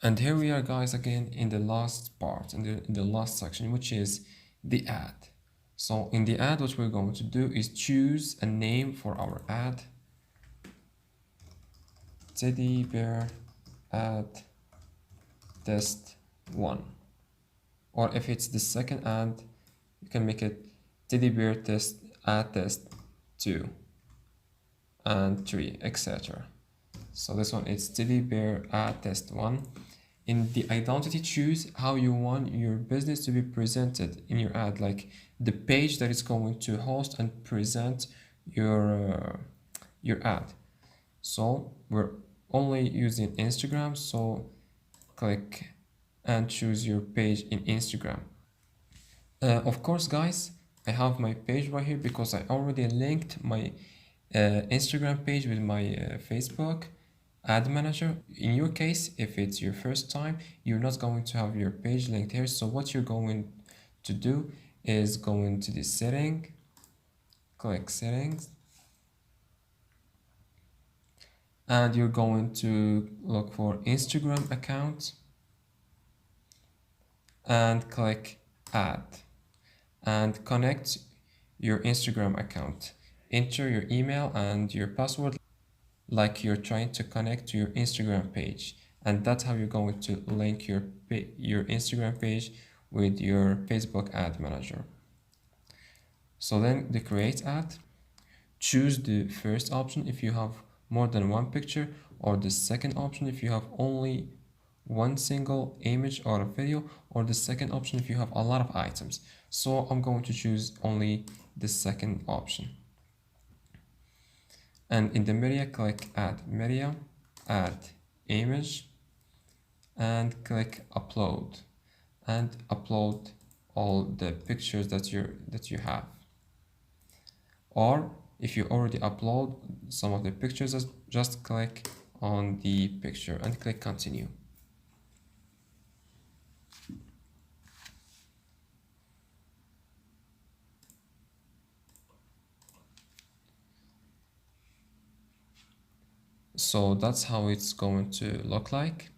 And here we are, guys, again in the last part, in the last section, which is the ad. So in the ad, what we're going to do is choose a name for our ad. Teddy bear ad test 1. Or if it's the second ad, you can make it teddy bear test ad test 2 and 3, etc. So this one is teddy bear ad test 1. In the identity, choose how you want your business to be presented in your ad, like the page that is going to host and present your ad. So we're only using Instagram, so click and choose your page in Instagram. Of course, guys, I have my page right here because I already linked my Instagram page with my Facebook ad manager. In your case, if it's your first time, you're not going to have your page linked here. So what you're going to do is go into the setting, click settings, and you're going to look for Instagram account and click add and connect your Instagram account. Enter your email and your password like you're trying to connect to your Instagram page, and that's how you're going to link your Instagram page with your Facebook ad manager. So then the create ad, choose the first option if you have more than one picture, or the second option if you have only one single image or a video, or the second option if you have a lot of items. So I'm going to choose only the second option. And in the media, click add media, add image, and click upload, and upload all the pictures that you have. Or if you already upload some of the pictures, just click on the picture and click continue. So that's how it's going to look like.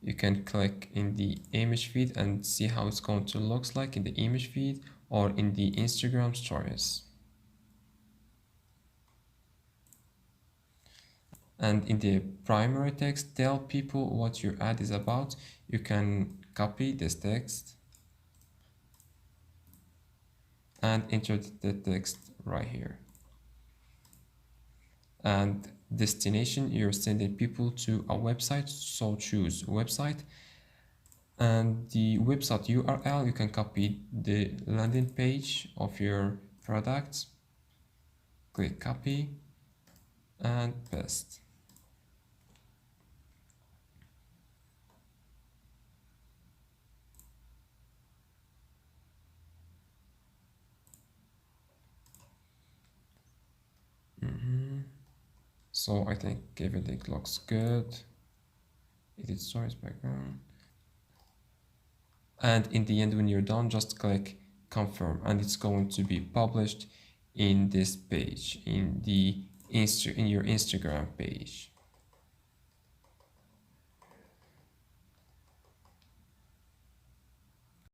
You can click in the image feed and see how it's going to look like in the image feed or in the Instagram stories. And in the primary text, tell people what your ad is about. You can copy this text and enter the text right here. And destination, you're sending people to a website, so choose website. And the website URL, you can copy the landing page of your product, click copy and paste. So I think everything looks good. Edit stories background. And in the end, when you're done, just click confirm, and it's going to be published in this page, in your Instagram page.